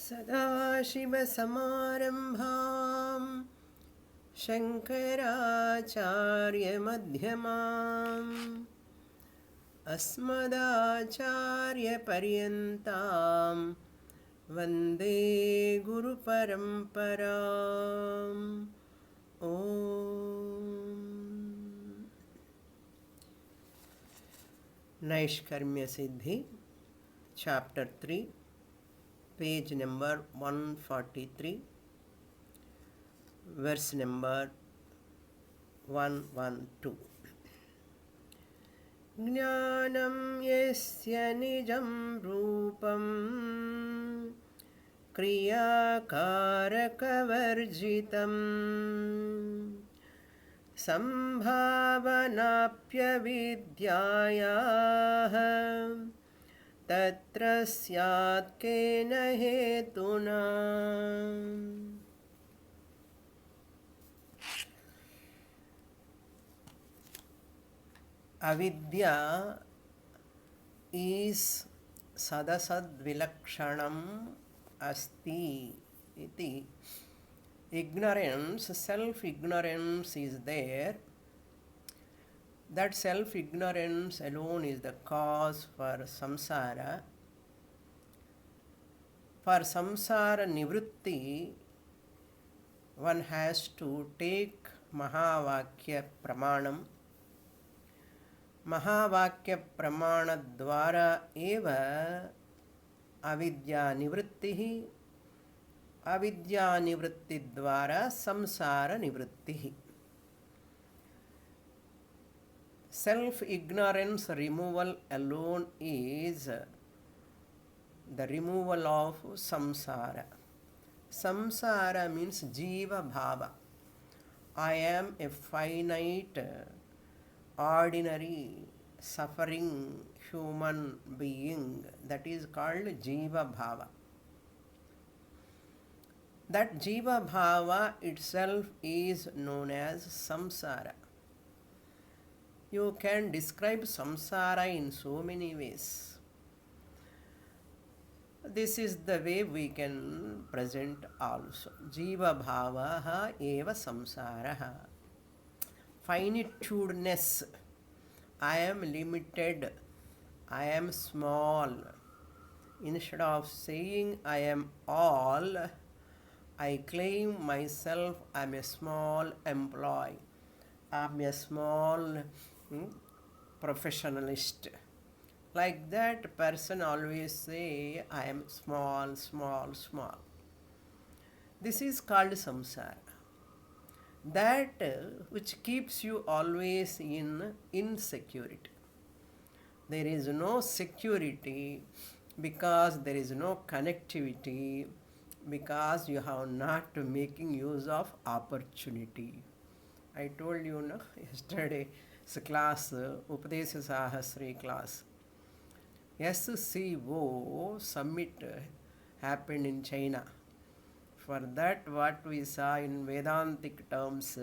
सदाशिवसमारम्भां शङ्कराचार्यमध्यमाम् अस्मदाचार्यपर्यन्तां वन्दे गुरुपरम्पराम् ॐ Naishkarmya Siddhi, Chapter 3, page number 143, verse number 112. Jnanam yasya nijam rupam kriyakarakavarjitam संभावनाप्यविद्यायाः तत्र स्यात् केन हेतुना. Avidya is sadasad-vilakshanam asti iti. Ignorance, self-ignorance is there. That self-ignorance alone is the cause for samsara. For samsara nivritti, one has to take Mahavakya Pramanam. Mahavakya Pramana dvara eva avidya nivrittihi. Avidya nivritti dvara samsara nivrittihi. Self-ignorance removal alone is the removal of samsara. Samsara means jiva bhava. I am a finite, ordinary, suffering human being. That is called jiva bhava. That jiva bhava itself is known as samsara. You can describe samsara in so many ways. This is the way we can present also. Jiva bhavaha eva samsaraha. Finitudeness. I am limited. I am small. Instead of saying I am all, I claim myself I am a small employee. I am a small professionalist. Like that person always say I am small, small, small. This is called samsara. That which keeps you always in insecurity. There is no security because there is no connectivity, because you have not making use of opportunity. I told you no, yesterday's class, Upadesha Sahasri class. SCO summit happened in China. For that, what we saw in Vedantic terms,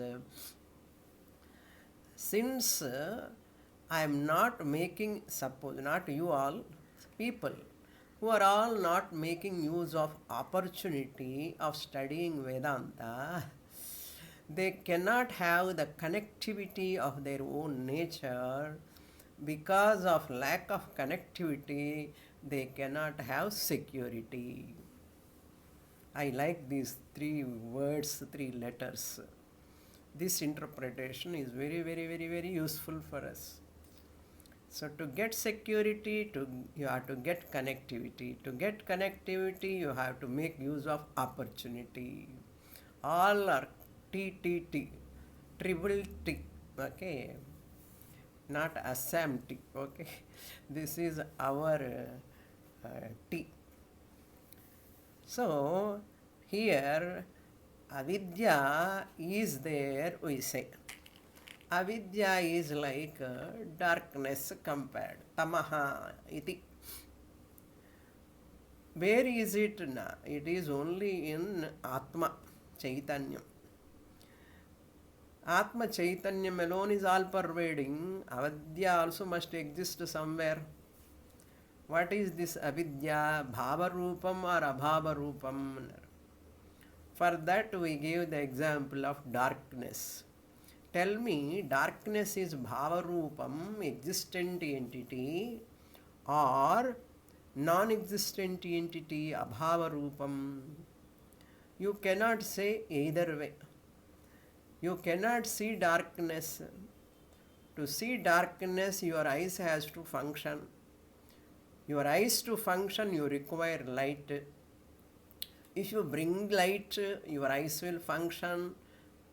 since I am not making, suppose, not you all, people who are all not making use of opportunity of studying Vedanta, they cannot have the connectivity of their own nature. Because of lack of connectivity, they cannot have security. I like these three words, three letters. This interpretation is very, very, very, very useful for us. So to get security, you have to get connectivity. To get connectivity, you have to make use of opportunity. All are TTT, triple T, okay, not Assam T, okay. This is our T. So here avidya is there, we say. Avidya is like darkness compared, tamaha iti. Where is it now? It is only in Atma, Chaitanya. Atma Chaitanyam alone is all pervading. Avidya also must exist somewhere. What is this avidya? Bhava roopam or abhava roopam? For that we give the example of darkness. Tell me, darkness is bhava roopam, existent entity, or non-existent entity, abhava roopam? You cannot say either way. You cannot see darkness. To see darkness, your eyes has to function. Your eyes to function, you require light. If you bring light, your eyes will function,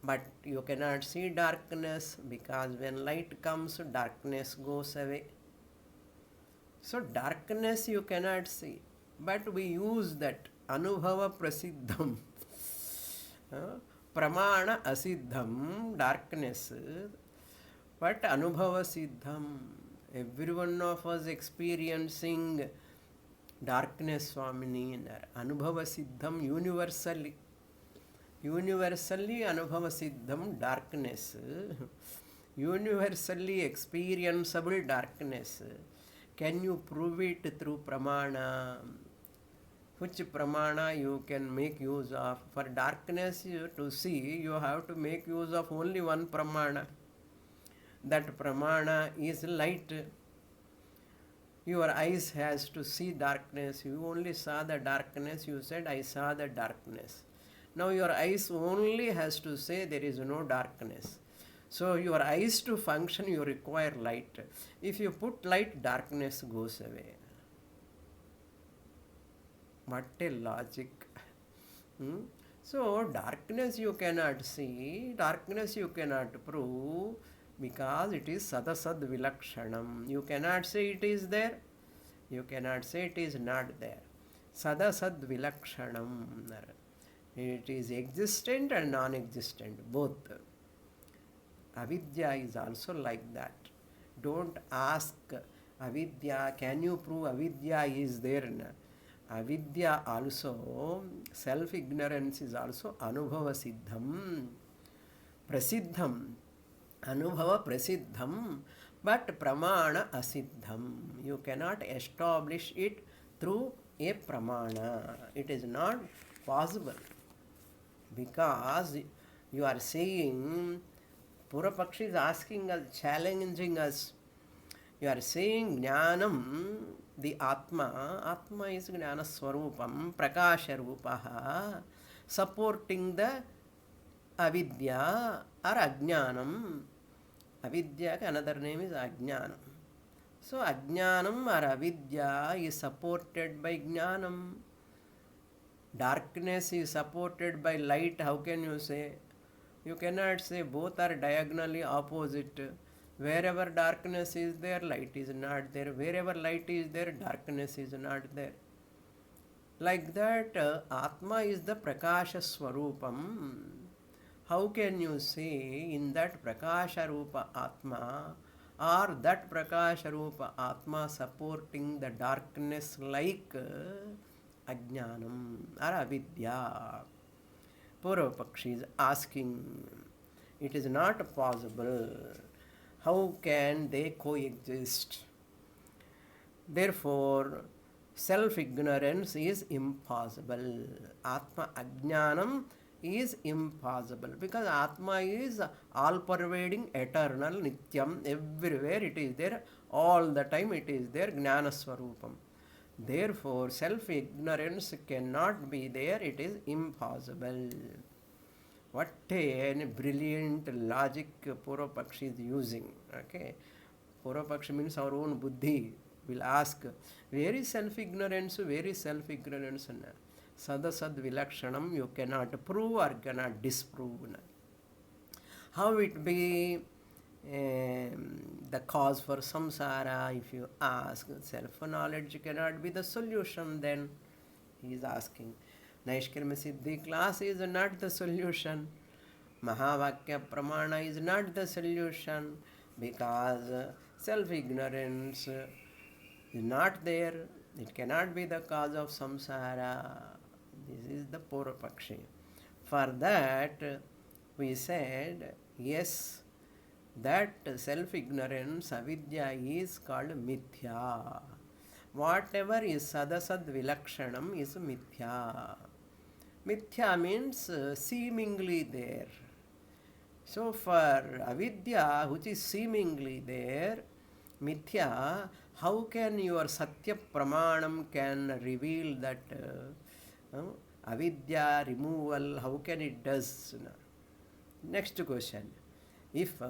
but you cannot see darkness, because when light comes, darkness goes away. So darkness you cannot see, but we use that anubhava prasiddham, pramana asiddham, darkness, but anubhava siddham. Every one of us experiencing darkness, Swamini, anubhava siddham, universally. Universally anubhava siddham, darkness. Universally experienceable darkness. Can you prove it through pramana? Which pramana you can make use of? For darkness to see, you have to make use of only one pramana. That pramana is light. Your eyes has to see darkness. You only saw the darkness. You said, I saw the darkness. Now your eyes only has to say there is no darkness. So your eyes to function, you require light. If you put light, darkness goes away. What a logic. So darkness you cannot see, darkness you cannot prove, because it is sadasad vilakshanam. You cannot say it is there, you cannot say it is not there. Sadasad vilakshanam. It is existent and non-existent, both. Avidya is also like that. Don't ask avidya, can you prove avidya is there? Avidya also, self-ignorance is also anubhava siddham, prasiddham, anubhava prasiddham, but pramana asiddham. You cannot establish it through a pramana. It is not possible, because you are saying, Purapakshi is asking us, challenging us. You are saying Jnanam, the Atma. Atma is Jnana Swarupam, Prakasha Rupaha, supporting the Avidya or Ajnanam. Avidya, another name is Ajnanam. So Ajnanam or Avidya is supported by Jnanam. Darkness is supported by light. How can you say? You cannot say both are diagonally opposite. Wherever darkness is there, light is not there. Wherever light is there, darkness is not there. Like that, Atma is the Prakasha Swarupam. How can you say in that Prakasha Rupa Atma, or that Prakasha Rupa Atma supporting the darkness like Ajnanam or Avidya? Purapakshi is asking, it is not possible. How can they coexist? Therefore, self-ignorance is impossible. Atma Ajnanam is impossible, because Atma is all-pervading, eternal, Nityam, everywhere it is there, all the time it is there, Jnana Swarupam. Therefore, self-ignorance cannot be there, it is impossible. What a brilliant logic Purapakshi is using. Okay, Purapakshi means our own buddhi will ask, where is self-ignorance? Where is self-ignorance? Sadasad vilakshanam, you cannot prove or cannot disprove. How it be the cause for samsara? If you ask, self-knowledge cannot be the solution, then he is asking. Naishkarmya Siddhi class is not the solution. Mahavakya Pramana is not the solution, because self-ignorance is not there. It cannot be the cause of samsara. This is the Purapakshi. For that, we said, yes, that self-ignorance, avidya, is called mithya. whatever is sadasad vilakshanam is mithya. Mithya means seemingly there. So for avidya, which is seemingly there, mithya, how can your satya pramanam can reveal that avidya removal? How can it does? Next question. If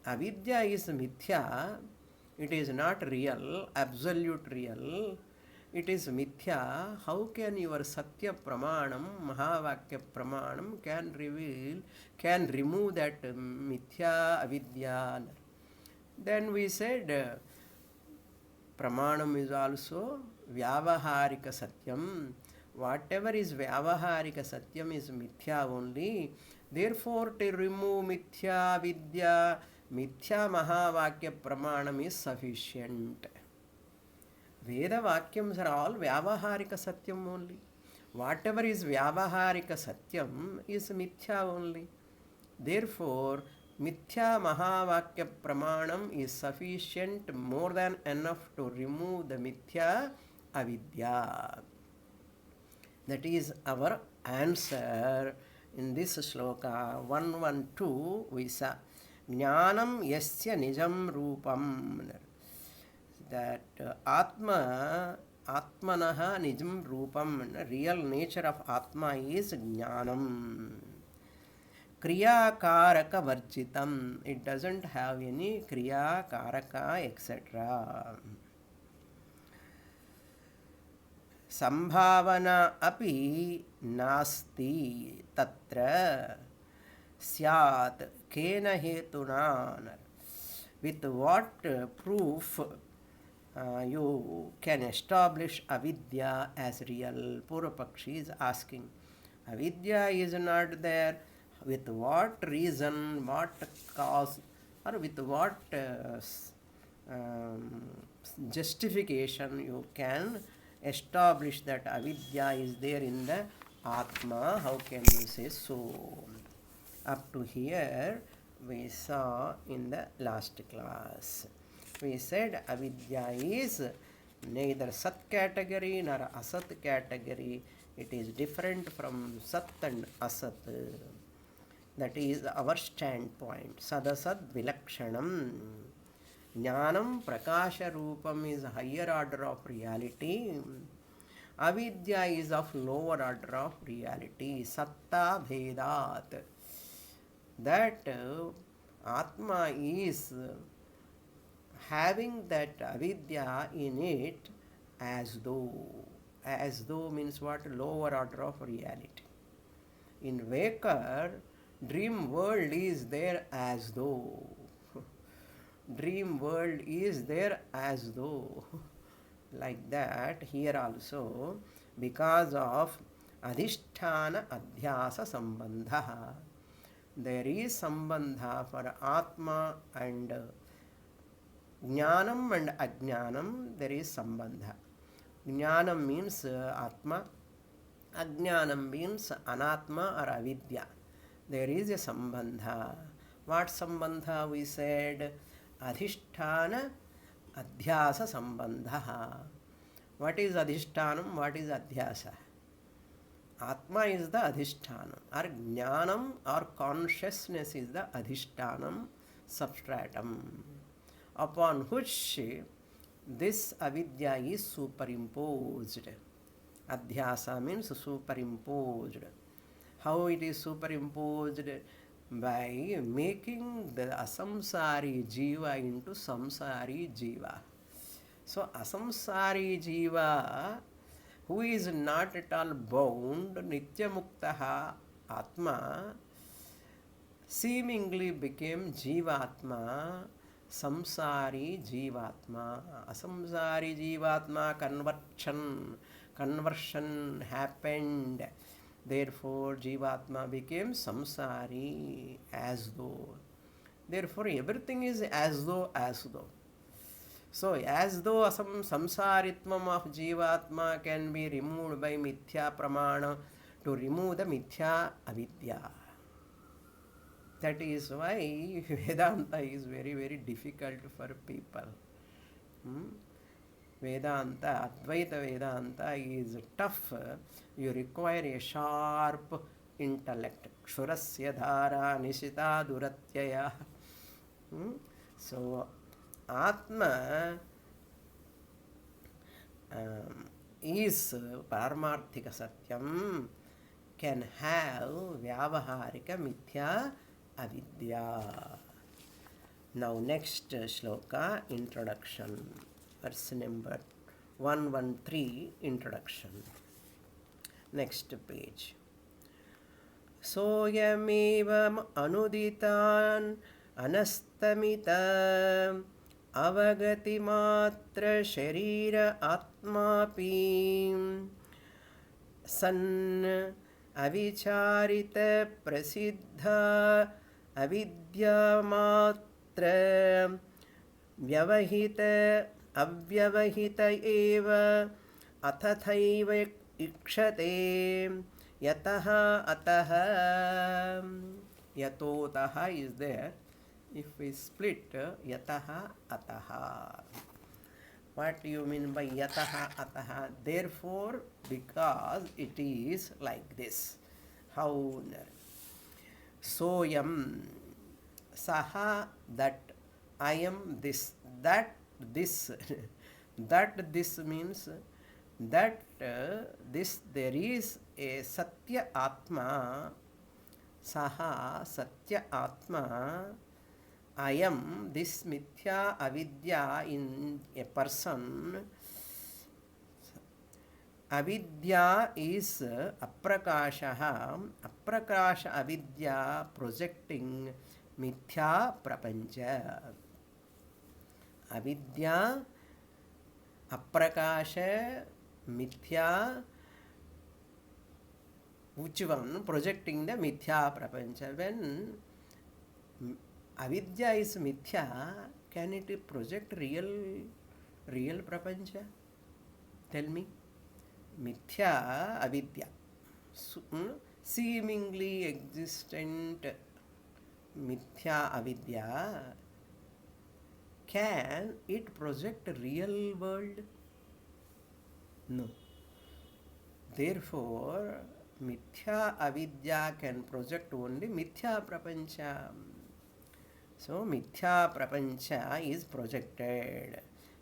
avidya is mithya, it is not real, absolute real, it is mithya, how can your satya pramanam, mahavakya pramanam can reveal, can remove that mithya avidya? Then we said pramanam is also vyavaharika satyam. Whatever is vyavaharika satyam is mithya only. Therefore, to remove mithya vidya, mithya mahavakya pramanam is sufficient. Veda vakyams are all vyavaharika satyam only. Whatever is vyavaharika satyam is mithya only. Therefore, mithya mahavakya pramanam is sufficient, more than enough to remove the mithya avidya. That is our answer in this sloka 112. We saw jnanam yasya nijam rupam. That atmanaha nijam rupam, real nature of atma is jnanam. Kriya karaka varjitam, it doesn't have any kriya karaka etc. Sambhavana api nasti tatra syat kena hetuna. With what proof you can establish avidya as real? Purvapakshi is asking. Avidya is not there. With what reason, what cause, or with what justification you can establish that avidya is there in the Atma? How can you say so? Up to here we saw in the last class. We said avidya is neither sat category nor asat category. It is different from sat and asat. That is our standpoint. Sadasad vilakshanam. Jnanam prakasha rupam is higher order of reality. Avidya is of lower order of reality. Satta bhedat. That Atma is having that avidya in it as though. As though means what? Lower order of reality. In Vaker, dream world is there as though. Dream world is there as though. Like that, here also, because of adhisthana adhyasa sambandha. There is sambandha for Atma and Jnanam and Ajnanam, there is sambandha. Jnanam means Atma, Ajnanam means Anatma or Avidya. There is a sambandha. What sambandha we said? Adhisthana adhyasa sambandha. What is adhishtanam? What is adhyasa? Atma is the adhishtanam. Or jnanam or consciousness is the adhishtanam substratum, upon which this avidya is superimposed. Adhyasa means superimposed. How it is superimposed? By making the asamsari jiva into samsari jiva. So asamsari jiva, who is not at all bound, nityamuktaha atma, seemingly became jivatma, samsari jivatma. Asamsari jivatma conversion happened. Therefore, Jivatma became samsari, as though. Therefore, everything is as though, as though. So, as though samsaritvam of Jivatma can be removed by mithya pramana to remove the mithya avidya. That is why Vedanta is very, very difficult for people. Vedanta, Advaita Vedanta is tough. You require a sharp intellect. Kshurasya dhara nishita duratyaya. So, Atma is Paramarthika Satyam can have Vyavaharika Mithya Avidya. Now, next shloka, introduction, verse number 113, introduction. Next page. Soyamevam anuditan anastamita avagati matra sharira atmapi san avicharita prasiddha avidya matra vyavahita avyavahita eva atathaiva ikshate yataha ataha. Yatotaha is there. If we split, yataha ataha. What do you mean by yataha ataha? Therefore, because it is like this. How? Soyam, saha, that I am this, that this. That this means that this there is a Satya Atma, saha Satya Atma, I am this Mithya Avidya in a person. Avidya is aprakashaha, aprakasha avidya projecting Mithya Prapancha. Avidya, aprakasha, Mithya, which one? Projecting the Mithya Prapancha. When Avidya is Mithya, can it project real Prapancha? Tell me. Mithya Avidya. Seemingly existent Mithya Avidya, can it project real world? No. Therefore, Mithya Avidya can project only Mithya Prapancha. So, Mithya Prapancha is projected.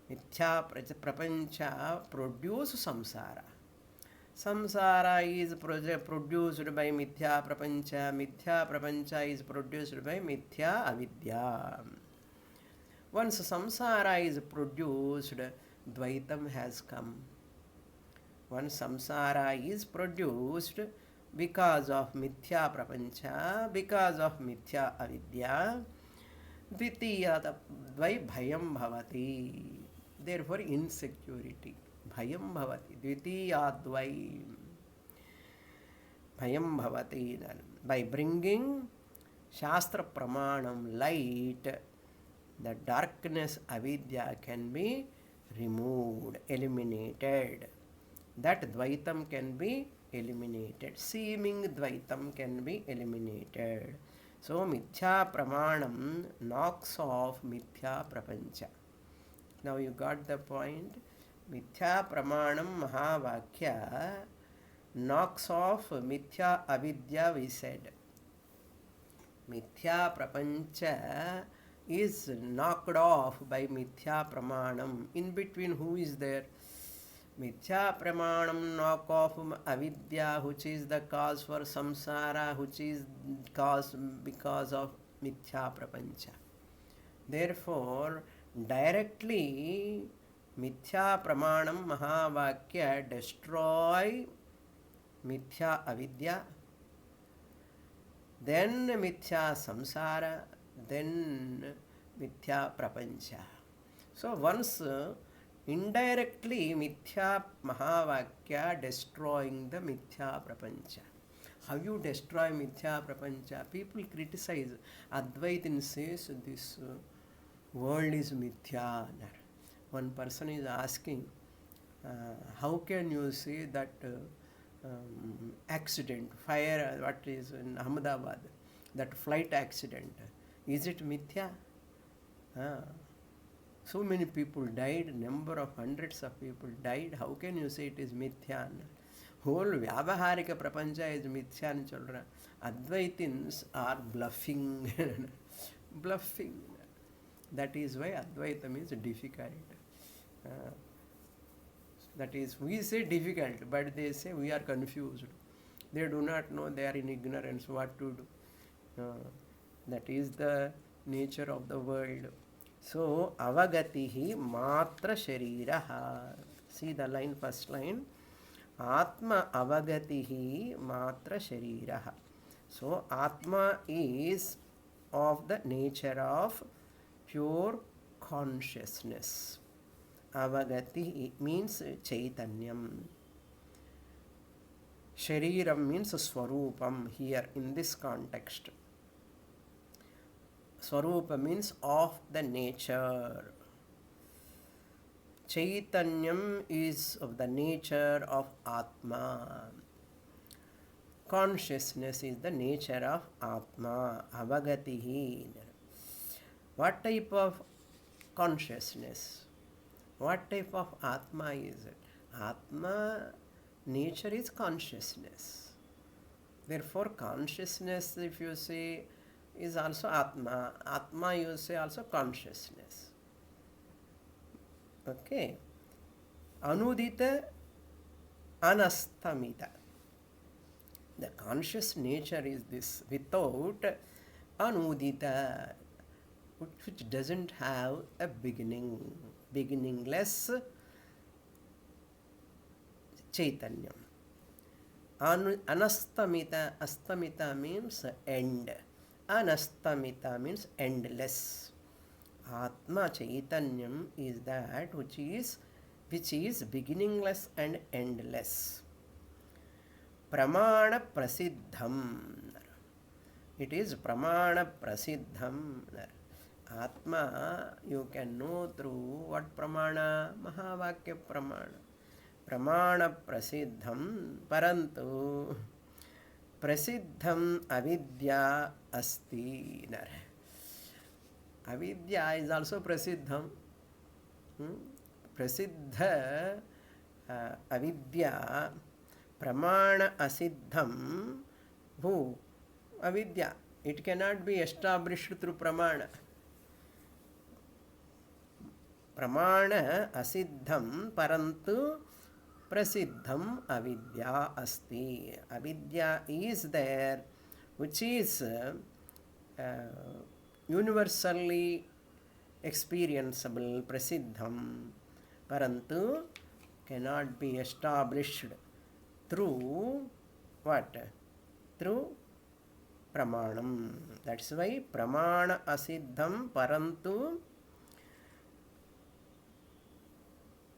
Mithya Prapancha produce samsara. Samsara is produced by Mithya Prapancha. Mithya Prapancha is produced by Mithya Avidya. Once samsara is produced, Dvaitam has come. Once samsara is produced because of Mithya Prapancha, because of Mithya Avidya, Dvitiya Dvai Bhayam Bhavati. Therefore, insecurity. Bhayam Bhavati. Dvitiya Dvai Bhayam Bhavati. By bringing Shastra Pramanam, light, the darkness avidya can be removed, eliminated. That Dvaitam can be eliminated. Seeming Dvaitam can be eliminated. So, Mithya Pramanam knocks off Mithya Prapancha. Now you got the point. Mithya Pramanam Mahavakya knocks off Mithya Avidya, we said. Mithya Prapancha is knocked off by Mithya Pramanam. In between, who is there? Mithya Pramanam knock off Avidya, which is the cause for samsara, which is cause because of Mithya Prapancha. Therefore, directly Mithya Pramanam Mahavakya destroy Mithya Avidya, then Mithya Samsara, then Mithya Prapancha. So once indirectly Mithya Mahavakya destroying the Mithya Prapancha. How you destroy Mithya Prapancha? People criticize. Advaitin says this world is Mithya. One person is asking, how can you say that accident, fire, what is in Ahmedabad, that flight accident, is it Mithya? So many people died, number of hundreds of people died. How can you say it is mithya? Whole Vyavaharika Prapancha is mithya and children. Advaitins are bluffing. Bluffing. That is why Advaita means difficult. That is, we say difficult, but they say we are confused. They do not know, they are in ignorance what to do. That is the nature of the world. So, avagatihi matra shariraha. See the line, first line. Atma avagatihi matra shariraha. So, Atma is of the nature of pure consciousness. Avagati means Chaitanyam. Shariram means Swarupam here in this context. Swarupa means of the nature. Chaitanyam is of the nature of Atma. Consciousness is the nature of Atma. Avagatihi. What type of consciousness? What type of Atma is it? Atma nature is consciousness. Therefore, consciousness, if you say, is also Atma. Atma, you say also consciousness. Okay. Anudita, anastamita. The conscious nature is this without anudita, which doesn't have a beginning, beginningless Chaitanyam. Anastamita, astamita means end. Anastamita means endless. Atma Chaitanyam is that which is beginningless and endless. Pramana prasiddham. It is pramana prasiddham. Atma you can know through what pramana? Mahavakya pramana. Pramana prasiddham parantu prasiddham avidya asti. Avidya is also prasiddham. Prasiddha avidya pramana asiddham who? Avidya. It cannot be established through pramana. Pramana asiddham parantu prasiddham avidya asti. Avidya is there, which is universally experienceable, prasiddham, parantu cannot be established through what? Through pramanam. That's why pramana asiddham parantu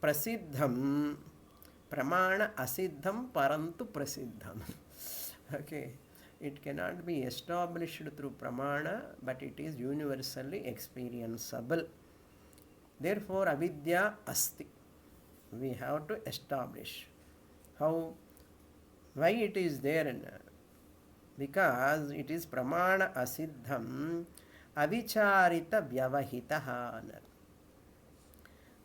prasiddham. Pramana asiddham parantu prasiddham. Okay. It cannot be established through pramana, but it is universally experienceable. Therefore, avidya asti. We have to establish. How? Why it is there? Because it is pramana asiddham avicharita vyavahitaha.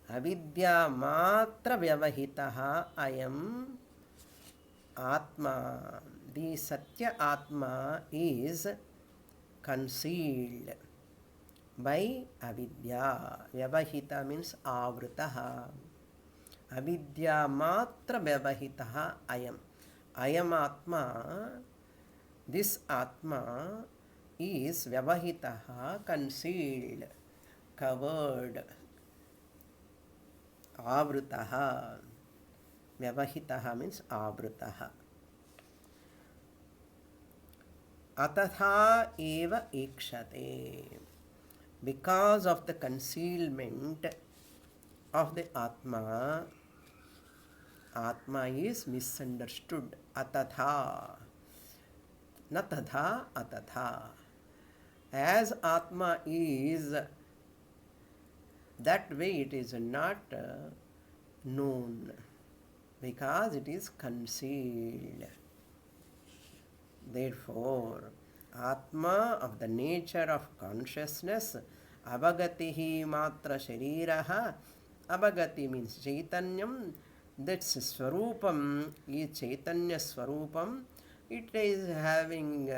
Avidya matra vyavahitaha ayam atma. The Satya Atma is concealed by avidya. Vyavahita means avritaha. Avidya matra vyavahitaha ayam. Ayam Atma, this Atma is vyavahitaha, concealed, covered. Avritaha. Vyavahitaha means avritaha. Atatha eva ikshate. Because of the concealment of the Atma, Atma is misunderstood. Atatha. Natatha atatha. As Atma is, that way it is not known, because it is concealed. Therefore, Atma of the nature of consciousness, Avagatihi matra shariraha. Avagati means Chaitanyam. That's Swarupam is Chaitanya Swarupam. It is having,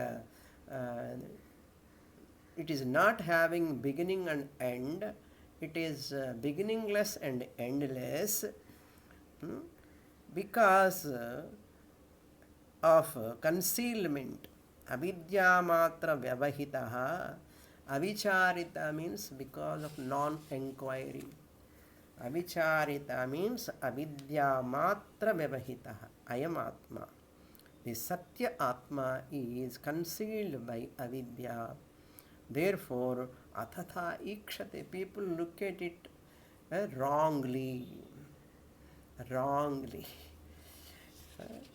it is not having beginning and end. It is beginningless and endless. Because of concealment. Avidya matra vyavahitaha. Avicharita means because of non-enquiry. Avicharita means avidya matra vyavahitaha. Ayam atma. The Satya Atma is concealed by avidya. Therefore, athatha ikshate. People look at it wrongly. Wrongly.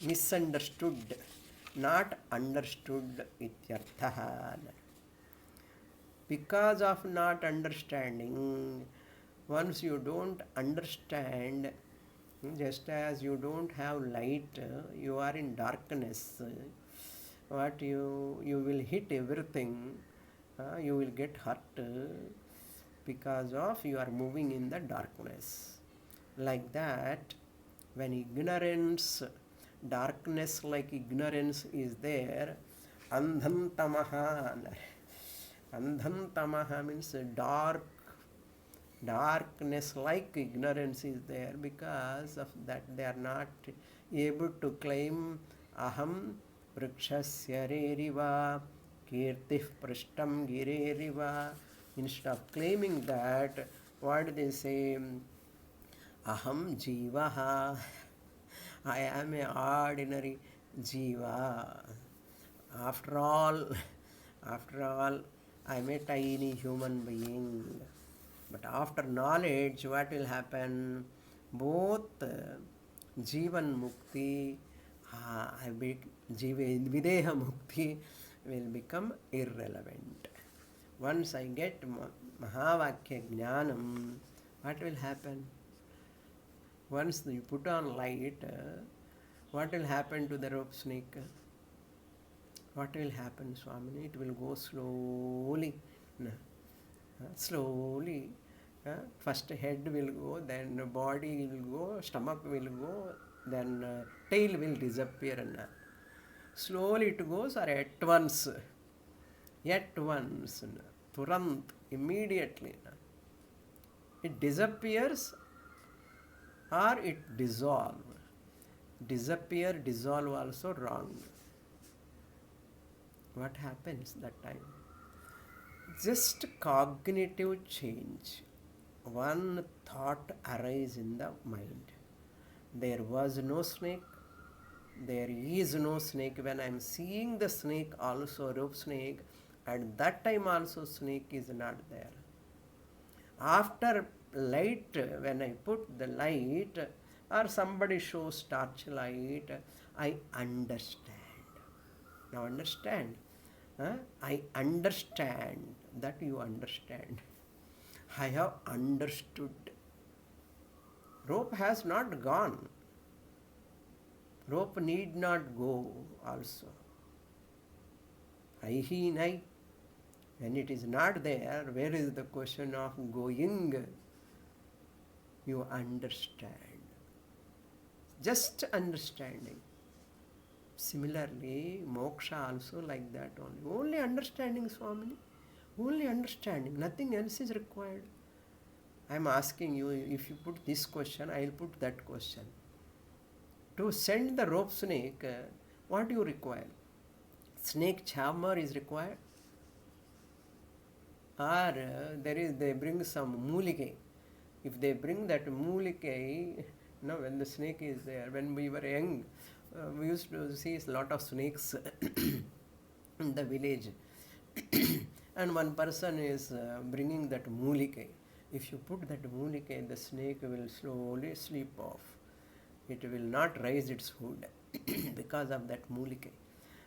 Misunderstood. Not understood ityarthaha. Because of not understanding, once you don't understand, just as you don't have light, you are in darkness. What you will hit everything, you will get hurt because of you are moving in the darkness. Like that, when ignorance, darkness like ignorance is there, andham tamaha. Andham tamaha means darkness like ignorance is there. Because of that they are not able to claim aham vrikshasya reriva kirtih prishtam gireriva. Instead of claiming that, what they say, aham jivaha, I am a ordinary jiva. After all, I am a tiny human being. But after knowledge, what will happen? Both Jivan Mukti, Videha Mukti will become irrelevant. Once I get Mahavakya Jnanam, what will happen? Once you put on light, what will happen to the rope snake? What will happen, Swamini? It will go slowly. Slowly. First head will go, then body will go, stomach will go, then tail will disappear. Slowly it goes, or at once. At once. Turant, immediately. It disappears or it dissolves. Disappear, dissolve also wrong. What happens that time? Just cognitive change. One thought arises in the mind. There was no snake. There is no snake. When I am seeing the snake, also rope snake, at that time also snake is not there. After light, when I put the light or somebody shows torchlight, I understand. Now understand. I understand that you understand. I have understood. Rope has not gone. Rope need not go also. Aihi nai. When it is not there, where is the question of going? You understand. Just understanding. Similarly, moksha also like that only. Only understanding, Swamini. Only understanding. Nothing else is required. I am asking you, if you put this question, I will put that question. To send the rope snake, what do you require? Snake charmer is required? Or they bring some mulike. If they bring that mulike, when the snake is there, when we were young, we used to see a lot of snakes in the village. And one person is bringing that mulike. If you put that mulike, the snake will slowly slip off. It will not raise its hood because of that mulike.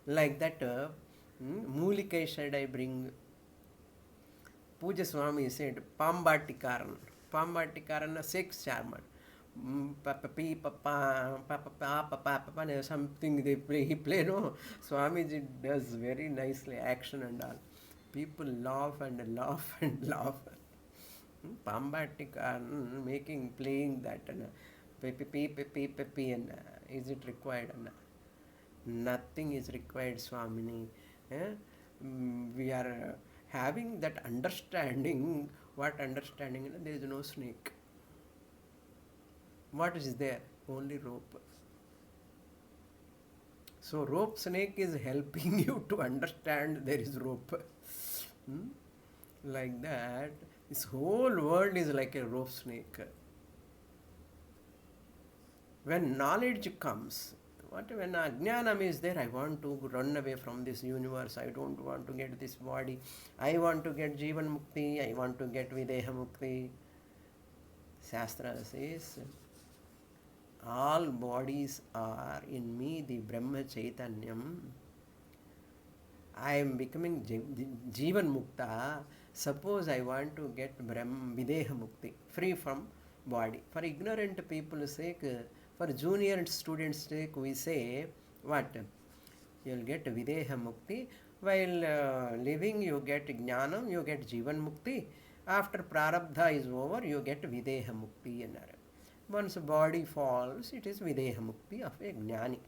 Like that, mulike should I bring? Puja Swami said, Pambatikaran. Pambatikaran, sex charmer. Something they play. He play, no? Swamiji does very nicely, action and all. People laugh and laugh and laugh. Pambatic and making, playing that. And is it required? Nothing is required, Swamini. Eh? We are having that understanding. What understanding? There is no snake. What is there? Only rope. So rope snake is helping you to understand there is rope. Like that, this whole world is like a rope snake. When knowledge comes, when ajnanam is there, I want to run away from this universe, I don't want to get this body, I want to get Jivan Mukti, I want to get Videha Mukti. Shastra says, all bodies are in me, the Brahma Chaitanyam. I am becoming Jivan Mukta. Suppose I want to get Videha Mukti, free from body. For ignorant people's sake, for junior students' sake, we say, what? You will get Videha Mukti. While living, you get Jnanam, you get Jivan Mukti. After Prarabdha is over, you get Videha Mukti. Once body falls, it is Videha Mukti of a Jnani.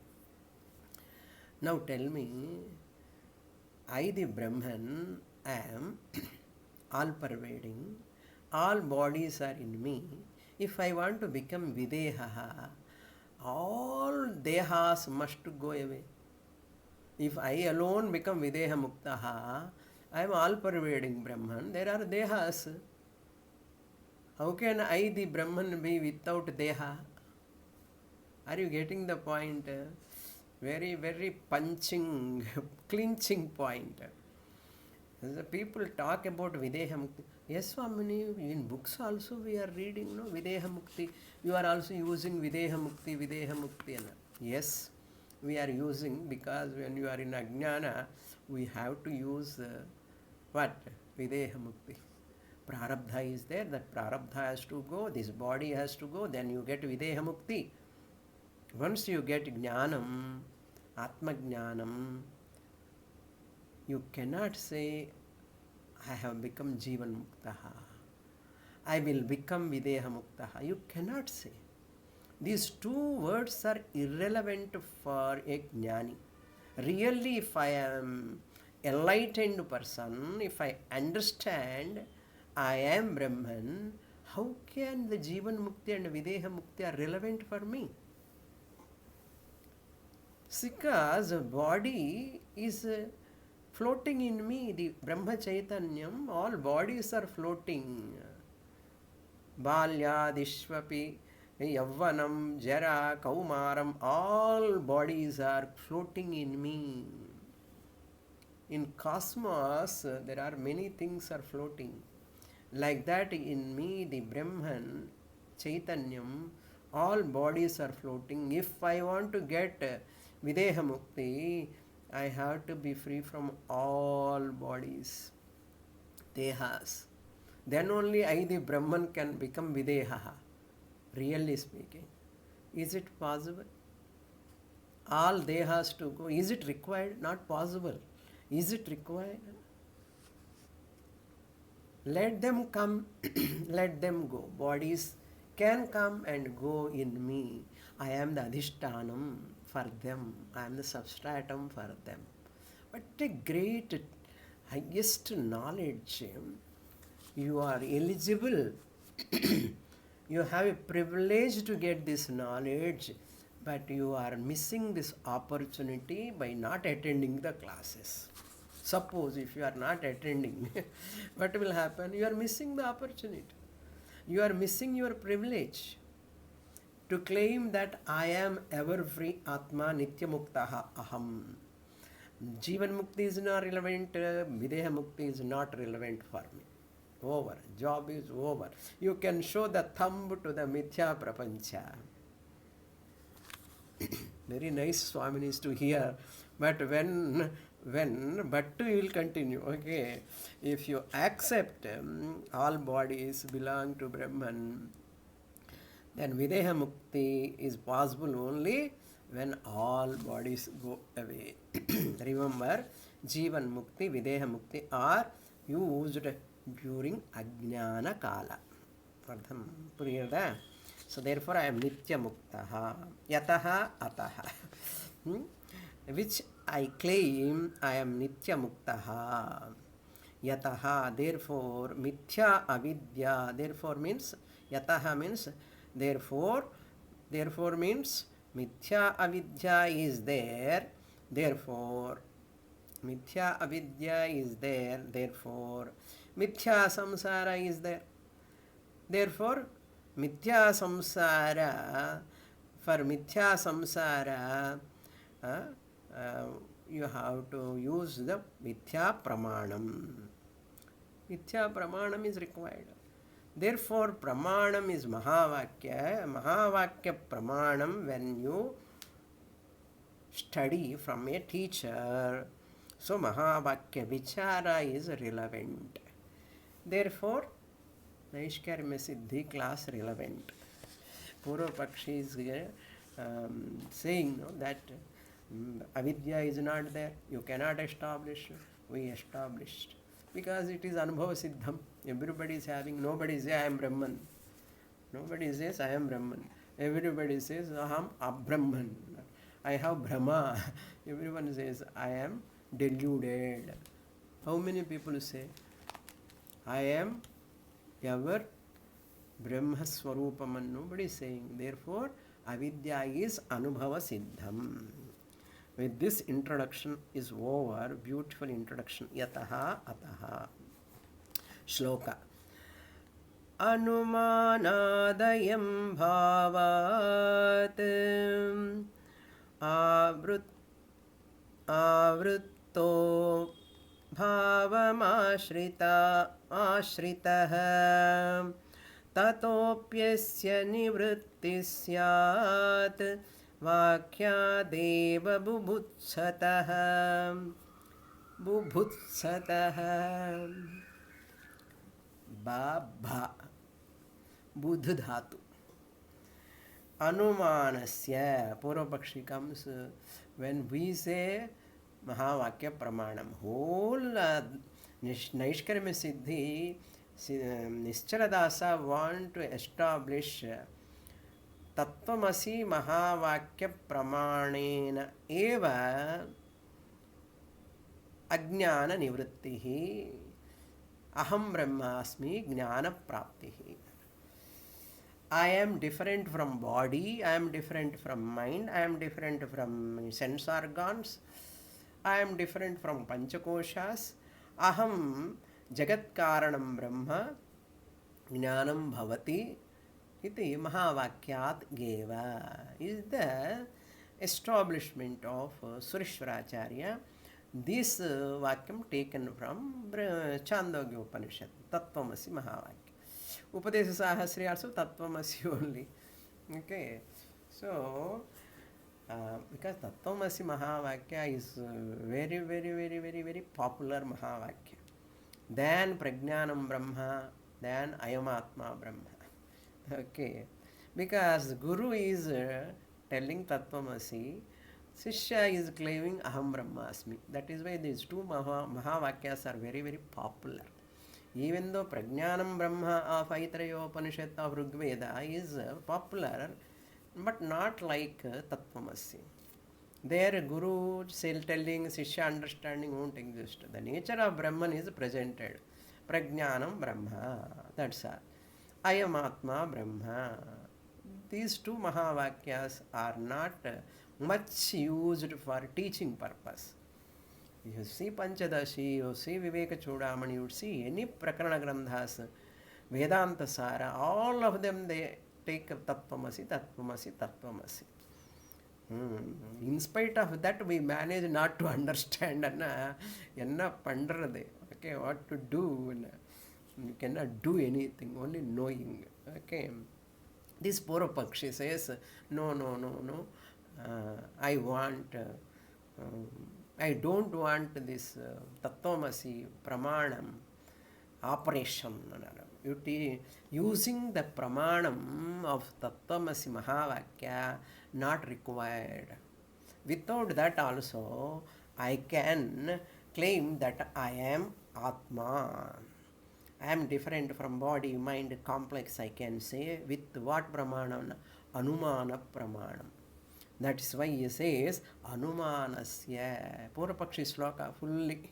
Now tell me, I, the Brahman, am all-pervading. All bodies are in me. If I want to become Videha, all Dehas must go away. If I alone become Videha Muktaha, I am all-pervading Brahman. There are Dehas. How can I, the Brahman, be without Deha? Are you getting the point? Very, very punching, clinching point. The people talk about Videha Mukti. Yes, Swamini, in books also we are reading, no, Videha Mukti. You are also using Videha Mukti, Videha Mukti. Yes, we are using, because when you are in Ajnana, we have to use what? Videha Mukti. Prarabdha is there, that Prarabdha has to go, this body has to go, then you get Videha Mukti. Once you get Jnanam, Atma Jnanam, you cannot say, I have become Jivan Muktaha, I will become Videha Muktaha. You cannot say. These two words are irrelevant for a Jnani. Really, if I am enlightened person, if I understand I am Brahman, how can the Jivan Mukti and Videha Mukti are relevant for me? Because body is floating in me, the Brahma Chaitanyam, all bodies are floating. Balyadishvapi, Yavvanam, Jara, Kaumaram, all bodies are floating in me. In cosmos, there are many things are floating. Like that, in me, the Brahman, Chaitanyam, all bodies are floating. If I want to get Videha Mukti, I have to be free from all bodies, Dehas. Then only I, the Brahman, can become Videha. Really speaking, is it possible? All Dehas to go, is it required? Not possible. Is it required? Let them come, let them go. Bodies can come and go in me. I am the Adhishtanam for them. I am the substratum for them. What a great, highest knowledge. You are eligible. You have a privilege to get this knowledge, but you are missing this opportunity by not attending the classes. Suppose if you are not attending, what will happen? You are missing the opportunity. You are missing your privilege to claim that I am ever free Atma Nitya Muktaha Aham. Jivan Mukti is not relevant, Videha Mukti is not relevant for me. Over. Job is over. You can show the thumb to the Mithya Prapancha. Very nice, Swaminis, to hear. But but you will continue. Okay. If you accept all bodies belong to Brahman, then Videha Mukti is possible only when all bodies go away. Remember, Jivan Mukti, Videha Mukti are used during Ajnana Kala. Ardham puriyada? So therefore I am Nitya Muktaha. Yataha Ataha. Which I claim I am Nitya Muktaha. Yataha, therefore, Mithya Avidya, therefore means, Yataha means, therefore means, Mithya Avidya is there, therefore, Mithya Avidya is there, therefore, Mithya Samsara is there. Therefore, Mithya Samsara, for Mithya Samsara, you have to use the Mithya Pramanam. Mithya Pramanam is required. Therefore, Pramanam is Mahavakya. Mahavakya Pramanam, when you study from a teacher, so Mahavakya Vichara is relevant. Therefore, Naishkarmya Siddhi class relevant. Purva Pakshi is saying that avidya is not there, you cannot establish. We established because it is Anubhava Siddham. Everybody is having, nobody says I am Brahman. Nobody says I am Brahman. Everybody says Aham Abrahman. I have Brahma. Everyone says I am deluded. How many people say I am ever Brahma Swarupam? Nobody is saying. Therefore, avidya is Anubhava Siddham. With this introduction is over, beautiful introduction. Yataha Ataha. Shloka. Anumanadayam bhavat avrutto ashritah tatopyasya nivritti syat Vakya bubhutsatah. Bha Buddha dhatu. Anumanasya. Purvapakshi comes when we say Mahavakya Pramanam. Whole Naishkarmya Siddhi, Nischaladasa want to establish Tattvamasi Mahavakya Pramanena eva Ajnana Nivrittihi Aham Brahmasmi Jnana Praptihi. I am different from body, I am different from mind, I am different from sense organs, I am different from Panchakoshas. Aham Jagat Karanam Brahma Jnanam Bhavati Iti Mahavakyat Geva is the establishment of Sureshwaracharya. This Vakyam taken from Chandogya Upanishad, Tattvamasi Mahavakya. Upadesha Sahasri also Tattvamasi only. Okay, so because Tattvamasi Mahavakya is very popular Mahavakya. Then Prajnanam Brahma, then Ayamatma Brahma. Okay, because Guru is telling Tattvamasi, Sishya is claiming Aham Brahmasmi. That is why these two Mahavakyas are very popular. Even though Prajnanam Brahma of Aitareya Upanishad of Rigveda is popular, but not like Tattvamasi. There Guru telling, Sishya understanding won't exist. The nature of Brahman is presented. Prajnanam Brahma, that's all. Ayamatma Brahma. These two Mahavakyas are not much used for teaching purpose. You see Panchadashi, you see Viveka Chudamani, you see any Prakarana Grandhas, Vedanta Sara, all of them they take Tattvamasi. In spite of that, we manage not to understand enna pandradhe. Okay, what to do? You cannot do anything, only knowing. Okay. This Purvapakshi says, no. I don't want this Tattvamasi Pramanam operation. Using the Pramanam of Tattvamasi Mahavakya not required. Without that also, I can claim that I am Atma. I am different from body, mind, complex, I can say. With what pramanam? Anumana pramanam. That is why he says Anumanasya. Purapakshi sloka fully.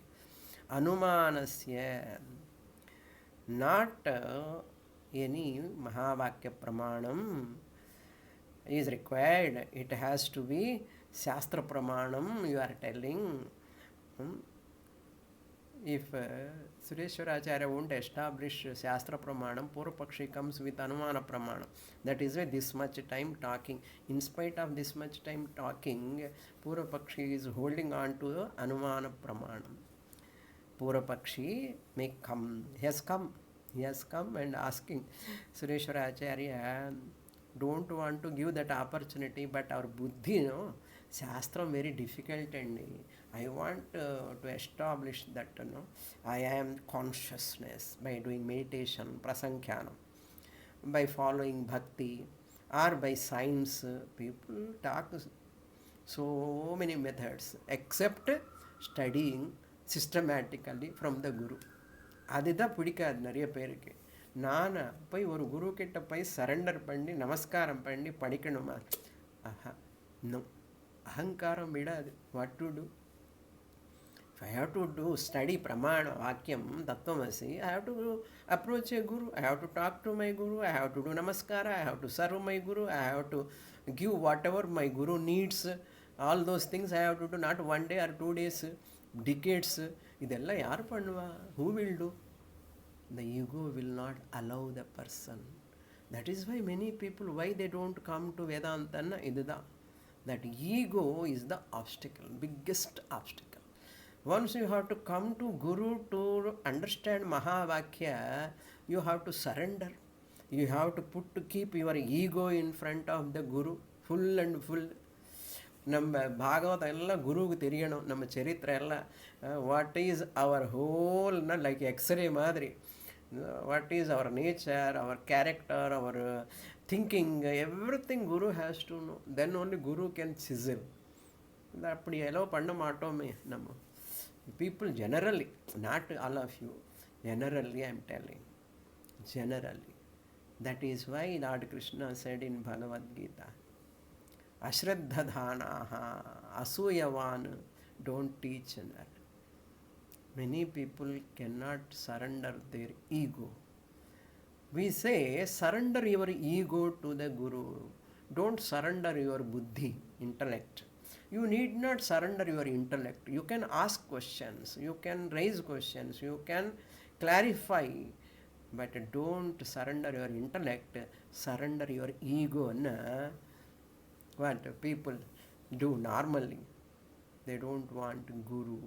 Anumanasya. Not any Mahavakya pramanam is required. It has to be Shastra pramanam, you are telling. If Sureshwaracharya won't establish Shastra pramanam, Purapakshi comes with Anumana pramanam. That is why this much time talking. In spite of this much time talking, Purapakshi is holding on to Anumana pramanam. Purapakshi may come. He has come. He has come and asking Sureshwaracharya, don't want to give that opportunity, but our buddhi, no, Shastra very difficult, and I want to establish that, I am consciousness by doing meditation, prasankhyanam, by following bhakti, or by science. People talk so many methods, except studying systematically from the Guru. அதுதான் பிடிக்காது நிறைய பேருக்கு. நான் போய் ஒரு குரு கிட்ட போய் surrender பண்ணி நமஸ்காரம் பண்ணி படிக்கணுமா? ஆஹா, நோ. அகங்காரம் விடாது. What to do? If I have to do study pramana vakyam tattvamasi, I have to approach a guru, I have to talk to my guru, I have to do namaskara, I have to serve my guru, I have to give whatever my guru needs. All those things I have to do, not one day or 2 days, decades. இதெல்லாம் யார் பண்ணுவா? Who will do? The ego will not allow the person. That is why many people, why they don't come to Vedanta, இதுதான். That ego is the obstacle, biggest obstacle. Once you have to come to Guru to understand Mahavakya, you have to surrender. You have to keep your ego in front of the Guru, full and full. நம்ம பாகவதம் எல்லாம் குருவுக்கு தெரியணும். நம்ம சரித்திரம் எல்லாம் what is our ஹோல்னா like xray மாதிரி. What is our nature, our character, our thinking, everything guru has to know. Then only guru can chisel. அப்படி எல்லாம் பண்ண மாட்டோமே நம்ம people generally, not all of you, generally I am telling, generally. That is why lord Krishna said in Bhagavad Gita, Ashraddhadhanaha, Asuyavan, don't teach another. Many people cannot surrender their ego. We say, surrender your ego to the Guru. Don't surrender your buddhi, intellect. You need not surrender your intellect. You can ask questions, you can raise questions, you can clarify, but don't surrender your intellect, surrender your ego. What people do normally, they don't want Guru.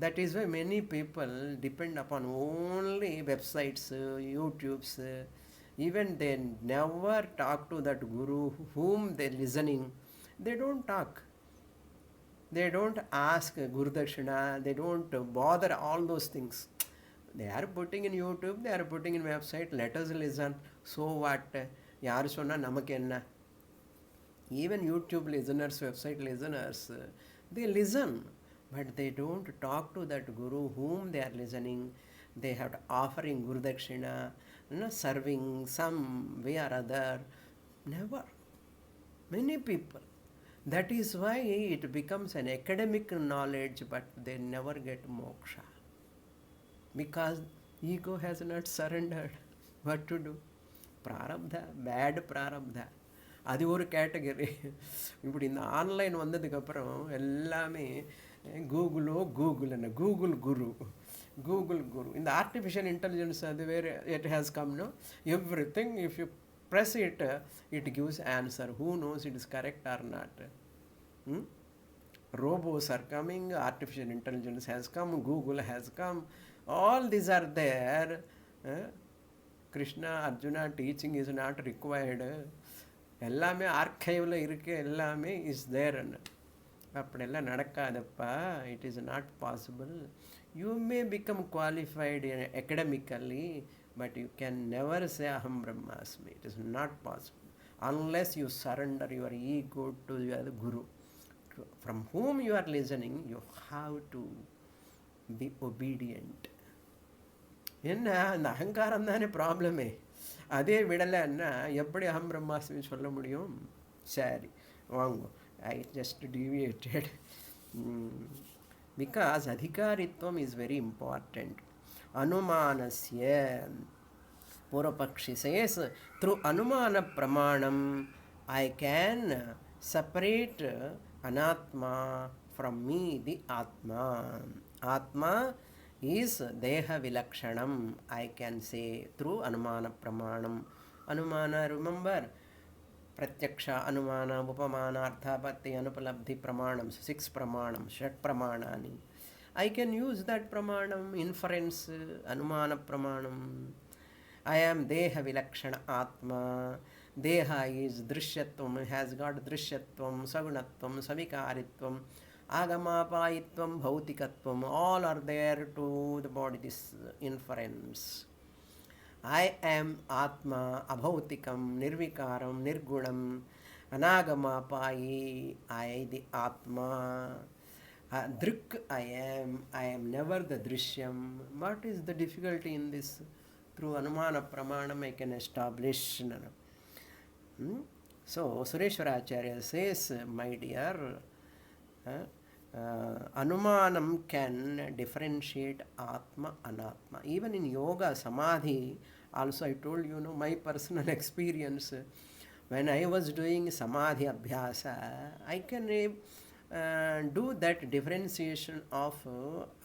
That is why many people depend upon only websites, YouTubes, even they never talk to that Guru whom they are listening. They don't talk. They don't ask Guru Dakshina, they don't bother all those things. They are putting in YouTube, they are putting in website, let us listen. So what? யார் சொன்னால் நமக்கு என்ன? Even YouTube listeners, website listeners, they listen, but they don't talk to that Guru whom they are listening. They have to offering Guru Dakshina, serving some way or other. Never. Many people. That is why it becomes an academic knowledge, but they never get moksha. Because ego has not surrendered. What to do? Prarabdha, bad prarabdha, அது ஒரு category. இப்படி இந்த online வந்ததுக்கப்புறம் எல்லாமே Google என்ன Google குரு, Google குரு. இந்த artificial intelligence அது வேறு, it has come no everything. If you press it, it gives answer. Who knows it is correct or not? Robots are coming, artificial intelligence has come, Google has come, all these are there. Krishna, Arjuna teaching is not required. எல்லாமே ஆர்கைவில் இருக்கு, எல்லாமே is there. அப்படியெல்லாம் நடக்காதப்பா. It is not possible. You may become qualified academically, but you can never say aham brahmasmi. It is not possible. unless you surrender your ego to your guru. From whom you are listening, you have to be obedient. என்ன அந்த அகங்காரம் தானே ப்ராப்ளமே. அதே விடலைன்னா எப்படி அகம் பிரம்மாஸ்மி சொல்ல முடியும்? சரி வாங்க, I just deviated. Because adhikaritvam is very important. அனுமானஸ்ய Purapakshi says, through Anumana Pramanam, I can separate Anatma from me, the Atma. Atma is Deha Vilakshanam, I can say, through Anumana Pramanam. Anumana, remember? Pratyaksha, Anumana, Upamana, Arthapatti, Anupalabdhi Pramanam, 6 Pramanam, Shat Pramanani. I can use that Pramanam, inference, Anumana Pramanam. I am Deha Vilakshana Atma. Deha is Drishyatvam, has got Drishyatvam, Sagunatvam, Savikaritvam, Agamapayitvam, Bhautikatvam. All are there to the body, this inference. I am Atma, Abhautikam, Nirvikaram, Nirgunam, Anagamapayi, I the Atma. Drik I am never the Drishyam. What is the difficulty in this? Through Anumana Pramanam I can establish. So Sureshwaracharya says, my dear, Anumanam can differentiate Atma, Anatma. Even in yoga, samadhi, also I told you, my personal experience, when I was doing samadhi abhyasa, I can do that differentiation of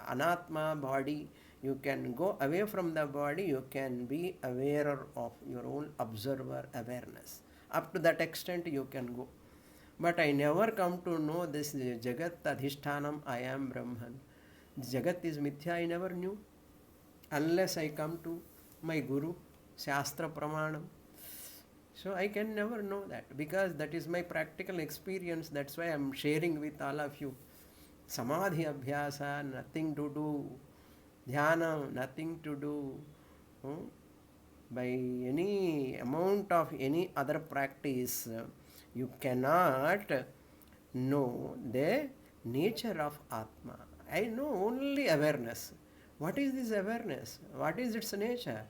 Anatma body. You can go away from the body, you can be aware of your own observer awareness. Up to that extent you can go. But I never come to know this Jagat Adhishtanam, I am Brahman. Jagat is Mithya, I never knew. Unless I come to my Guru, Shastra Pramanam. So I can never know that, because that is my practical experience. That's why I am sharing with all of you. Samadhi Abhyasa, nothing to do. Dhyana, nothing to do. By any amount of any other practice, you cannot know the nature of Atma. I know only awareness. What is this awareness? What is its nature?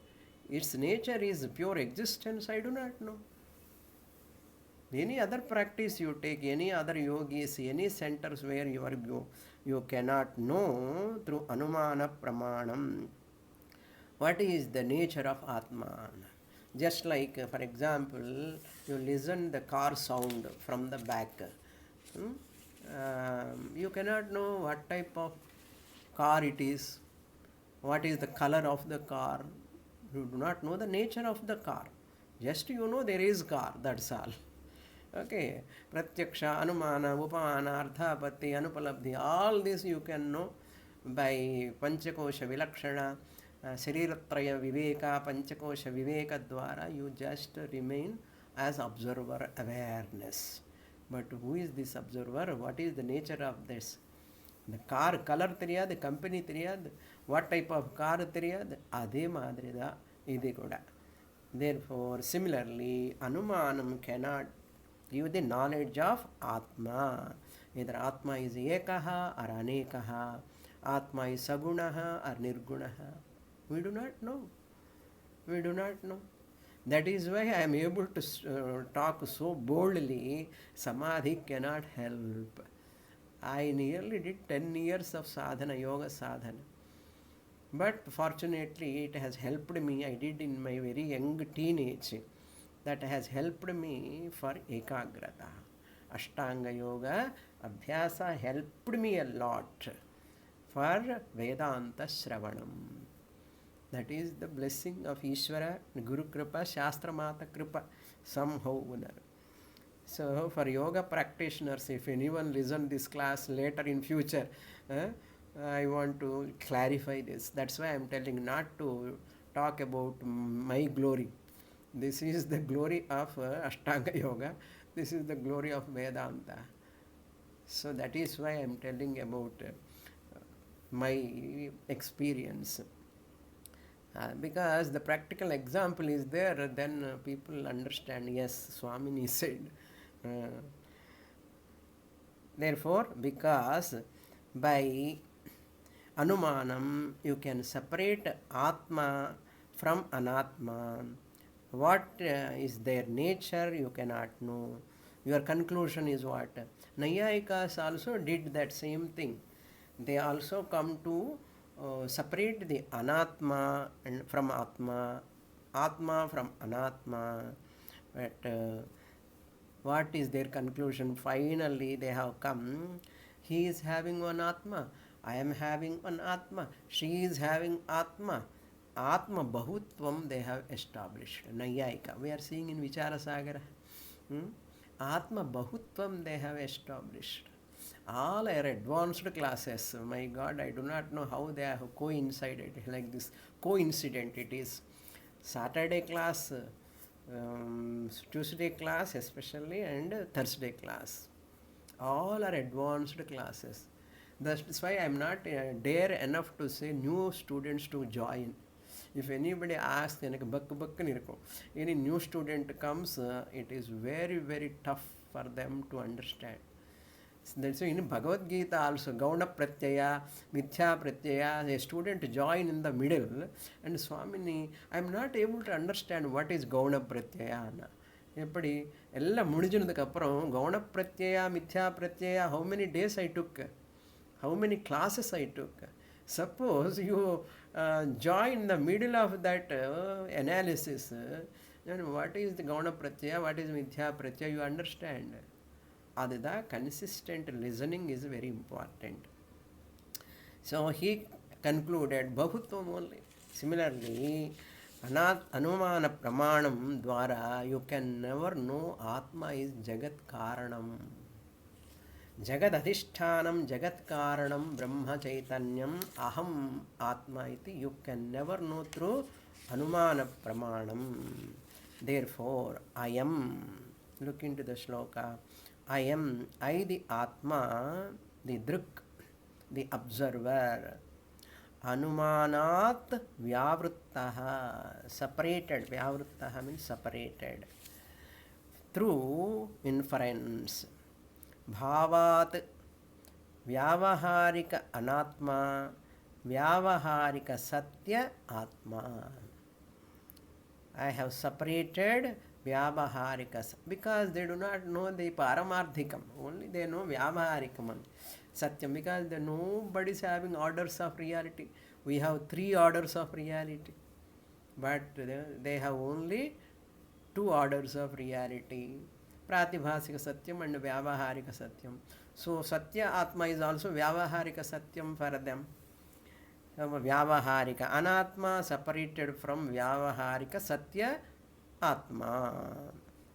Its nature is pure existence, I do not know. Any other practice you take, any other yogis, any centers where you are go, you cannot know through Anumana Pramanam what is the nature of Atman. Just like, for example, you listen the car sound from the back. You cannot know what type of car it is, what is the color of the car. You do not know the nature of the car. Just you know there is car, that's all. Okay, Pratyaksha, Anumana, Upamana, Arthapatti, Anupalabdhi, all this you can know by Panchakosha Vilakshana, Sariratraya Viveka, Panchakosha Viveka Dwara. You just remain as observer awareness. But who is this observer? What is the nature of this? The car color theriyadu, company theriyadu, what type of car theriyadu, adhe madrida idi kuda. Therefore, similarly, Anumanam cannot give the knowledge of Atma. Either Atma is Ekaha or Anekaha, Atma is Sagunaha or Nirgunaha. We do not know. We do not know. That is why I am able to talk so boldly. Samadhi cannot help. I nearly did 10 years of sadhana, yoga sadhana. But fortunately, it has helped me. I did in my very young teenage. That has helped me for ekagrata. Ashtanga yoga abhyasa helped me a lot for Vedanta Shravanam. That is the blessing of Ishvara, Guru Kripa, Shastra Mata Kripa, somehow. So for yoga practitioners, if anyone listen this class later in future, I want to clarify this. That's why I am telling not to talk about my glory. This is the glory of Ashtanga Yoga. This is the glory of Vedanta. So that is why I am telling about my experience. Because the practical example is there, then people understand. Yes, Swamini said. Uh, Therefore, because by Anumanam you can separate Atma from Anatma. What is their nature you cannot know. Your conclusion is what? Nayayikas also did that same thing. They also come to separate the Anatma and from Atma, Atma from Anatma. But what is their conclusion? Finally, they have come. He is having one Atma. I am having one Atma. She is having Atma. Atma Bahutvam they have established. Nayayika. We are seeing in Vichara Sagara. Atma Bahutvam they have established. All are advanced classes. My God, I do not know how they have coincided like this. Coincident it is. Saturday class, Tuesday class especially, and Thursday class. All are advanced classes. That's why I am not dare enough to say new students to join. If anybody asks, any new student comes, it is very, very tough for them to understand. That's why in Bhagavad Gita also, Gauna Pratyaya, Mithya Pratyaya, a student join in the middle, and Swamini, I am not able to understand what is Gauna Pratyaya. எப்படி எல்லாம் முடிஞ்சினதுக்கு அப்புறம் கவுன பிரத்யா மித்யா பிரத்யா how many days I took, how many classes I took. Suppose you join in the middle of that analysis, then what is the Gauna Pratyaya, what is Mithya Pratyaya, you understand. Adida consistent listening is very important. So he concluded Bahutvam only. Similarly, Anumana Pramanam Dwara, you can never know Atma is Jagat Karanam. Jagat Adhishtanam, Jagat Karanam, Brahma Chaitanyam, Aham Atma iti. You can never know through Anumana Pramanam. Therefore, I am. Look into the shloka. I am, I the Atma, the Drik, the observer. Anumanat Vyavruttaha, separated. Vyavruttaha means separated. Through inference. Bhavat Vyavaharika Anatma, Vyavaharika Satya Atma. I have separated Vyavaharikas because they do not know the Paramarthikam. Only they know Vyavaharikam. Satyam, because nobody is having orders of reality. We have 3 orders of reality. But they have only 2 orders of reality. Pratibhasika Satyam and Vyavaharika Satyam. So Satya Atma is also Vyavaharika Satyam for them. Vyavaharika Anatma separated from Vyavaharika Satya Atma.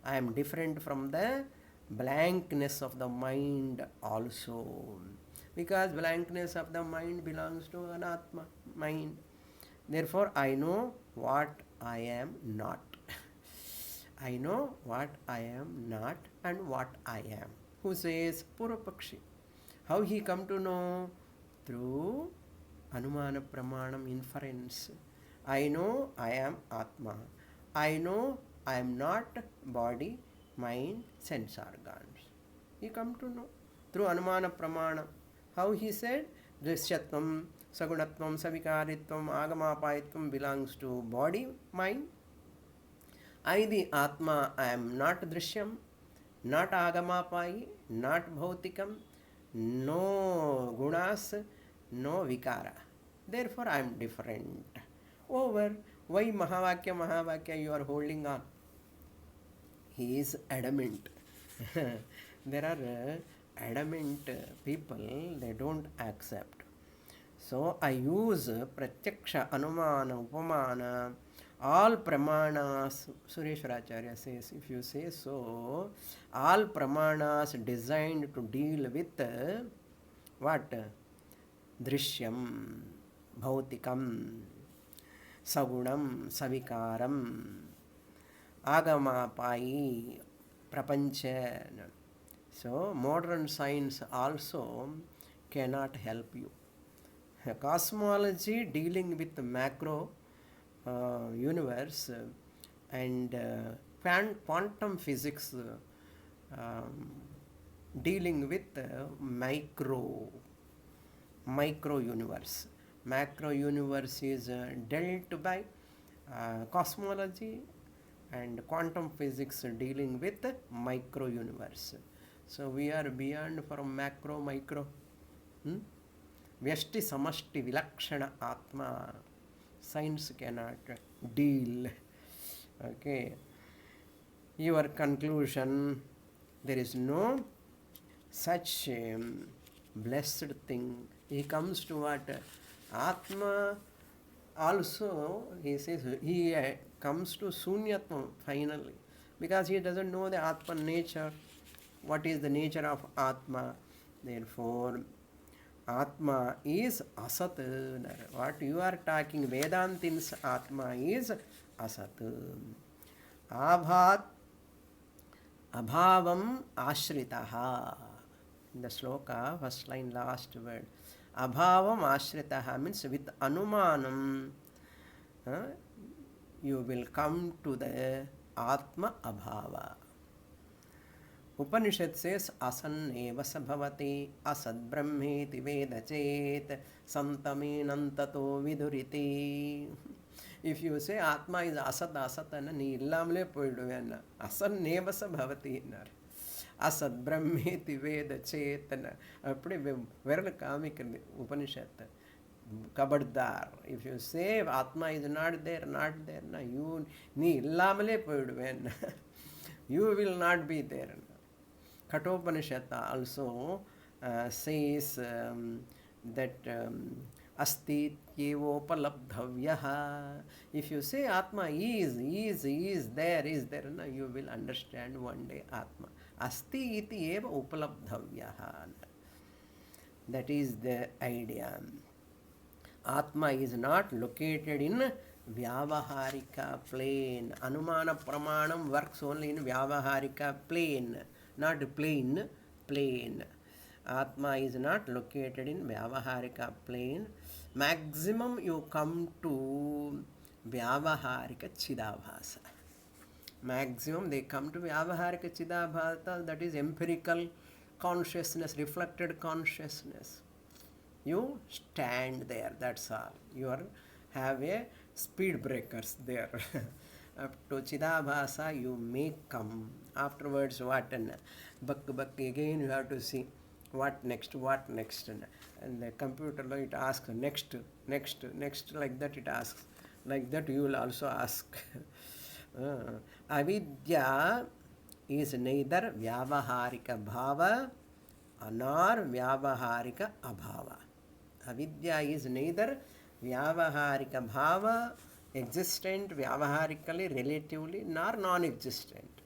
I am different from the blankness of the mind also. Because blankness of the mind belongs to Anatma, mind. Therefore, I know what I am not. I know what I am not and what I am. Who says Purapakshi? How he come to know? Through Anumana Pramanam inference. I know I am Atma. I know I am not body, mind, sense organs. He come to know through Anumana Pramana. How he said? Drishyatvam, Sagunatvam, Savikaritvam, Agamapayitvam belongs to body, mind. I the Atma, I am not Drishyam, not Agamapayi, not Bhautikam, no Gunas, no Vikara. Therefore I am different. Over. Why Mahavakya you are holding on? He is adamant. There are adamant people, they don't accept. So I use Pratyaksha, Anumana, Upamana, all Pramanas. Sureshwaracharya says, if you say so, all Pramanas designed to deal with what? Drishyam, Bhautikam, Sagunam, Savikaram, Agamapayi, Prapancha. So, modern science also cannot help you. Cosmology dealing with macro, universe and quantum physics dealing with micro universe. Macro universe is dealt by cosmology, and quantum physics dealing with micro universe. So we are beyond from macro, micro. Vyashti samashti vilakshana atma. Science cannot deal. Okay. Your conclusion, there is no such blessed thing. He comes to what? Atma also, he says, he comes to Sunyatma finally, because he doesn't know the Atma nature. What is the nature of Atma? Therefore, Atma is Asat. What you are talking, Vedantins Atma is Asat. Abhat Abhavam Ashritaha. In the sloka, first line, last word. Abhavam Ashritaha means with Anumanam, you will come to the Atma Abhava. Upanishad says, Asanneva sabhavati asad brahmeti veda chet santaminantato viduriti. If you say Atma is asat, asatana, nee illamale poiduvenna. Asanneva sabhavati ennar. Asad brahmeti veda chetana. Appadi viral kaamikkirundu Upanishad. Kabardar. If you say Atma is not there, na you nee illamale poiduvenna. You will not be there. Kathopanishad also says that asti tyevopalabdhavyaha. If you say Atma is there, no, you will understand one day Atma. Asti iti eva upalabdhavyaha. That is the idea. Atma is not located in Vyavaharika plane. Anumana Pramanam works only in Vyavaharika plane, not plane. Atma is not located in Vyavaharika plane. Maximum you come to Vyavaharika Chidabhasa. Maximum they come to Vyavaharika Chidabhasa, that is empirical consciousness, reflected consciousness. You stand there, that's all. You have a speed breakers there. Up to Chidabhasa you may come. Afterwards what? Buck again you have to see what next. And the computer it asks next, like that it asks. Like that you will also ask. Avidya is neither Vyavaharika Bhava nor Vyavaharika Abhava. Avidya is neither Vyavaharika Bhava, existent Vyavaharically, relatively, nor non-existent.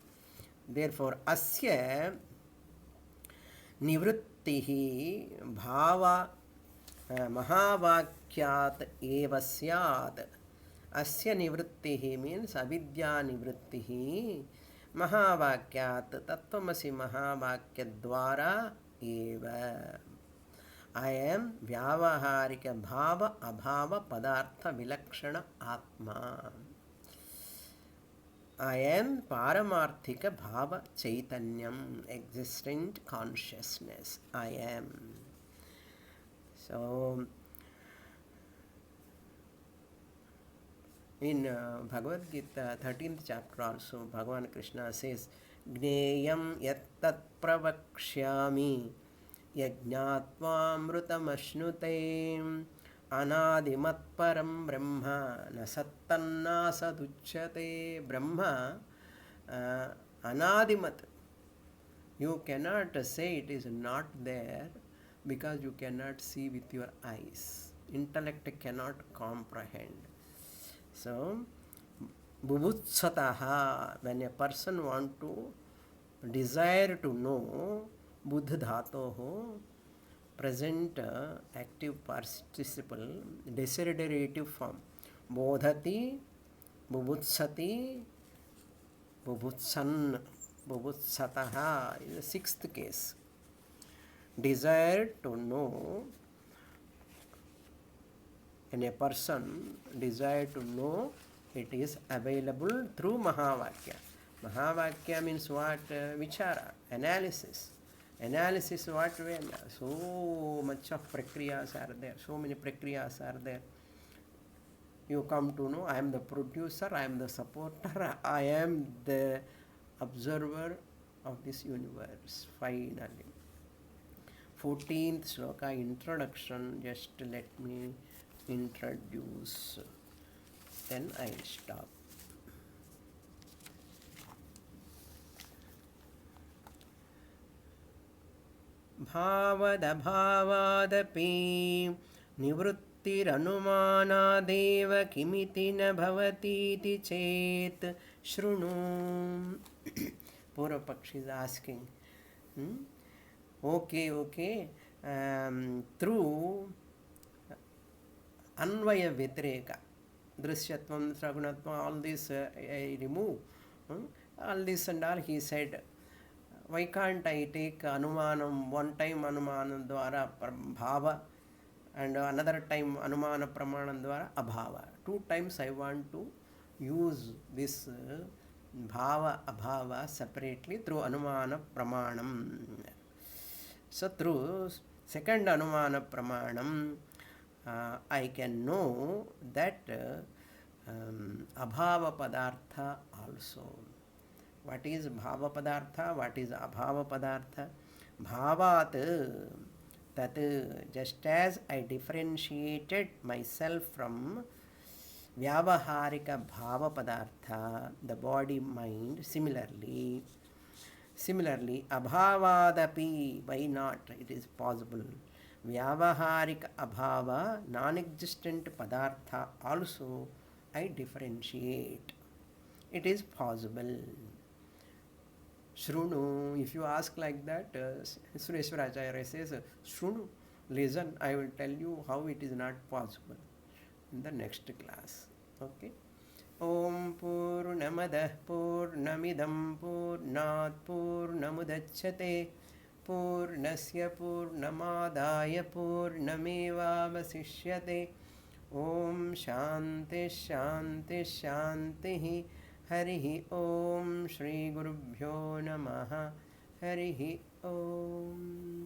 Therefore, Asya Nivrittihi Bhava Mahavakyat eva syat. Asya Nivrittihi means Avidya Nivrittihi Mahavakyat Tattvamasi Mahavakya Dwara eva. I am Vyavaharika Bhava Abhava Padartha Vilakshana Atma. I am Paramarthika Bhava Chaitanyam, existent consciousness. I am. So, in Bhagavad Gita, 13th chapter also, Bhagavan Krishna says, Gneyam yattat pravakshyami yajñātvāmrutamashnuteim anādimat param brahma na sattanna saduchyate. Brahma anādimat. You cannot say it is not there because you cannot see with your eyes. Intellect cannot comprehend. So, bubutsataha, when a person want to desire to know, buddha dhatoho, present active participle, desiderative form. Bodhati, bubutsati, bubutsan, bubutsataha is the sixth case. Desire to know. When a person desire to know It is available through Mahavakya. Mahavakya means what? Vichara, analysis. Analysis what way? So much of prakriyas are there. So many prakriyas are there. You come to know I am the producer, I am the supporter, I am the observer of this universe. Finally. 14th sloka introduction. Just let me introduce. Then I will stop. भावदभावादपि निवृत्तिरनुमानादेव किमिति न भवतीति चेत् शृणु. Purvapakshi is asking. Okay. Through Anvaya Vyatireka, Drishyatvam, Sragunatvam, all this I remove. All this and all he said. Why can't I take Anumanam, one time Anumanam Dwara Bhava and another time Anumana Pramanam Dwara Abhava. 2 times I want to use this Bhava Abhava separately through Anumana Pramanam. So through second Anumana Pramanam, I can know that Abhava Padartha also. What is Bhava Padartha? What is Abhava Padartha? Bhavat, that just as I differentiated myself from Vyavaharika Bhava Padartha, the body mind, similarly, Abhavadapi, why not? It is possible. Vyavaharika Abhava, non-existent Padartha also I differentiate. It is possible. Shrunu, if you ask like that, Sureshwaracharya says, Shrunu, listen, I will tell you how it is not possible in the next class. Okay. Om Purnamadah Purnamidam Purnat Purnamudachyate Purnasya Purnamadaya Purnamevavasishyate. Om Shanti Shanti Shanti. Harihi Om Shri Gurubhyo Namaha. Harihi Om.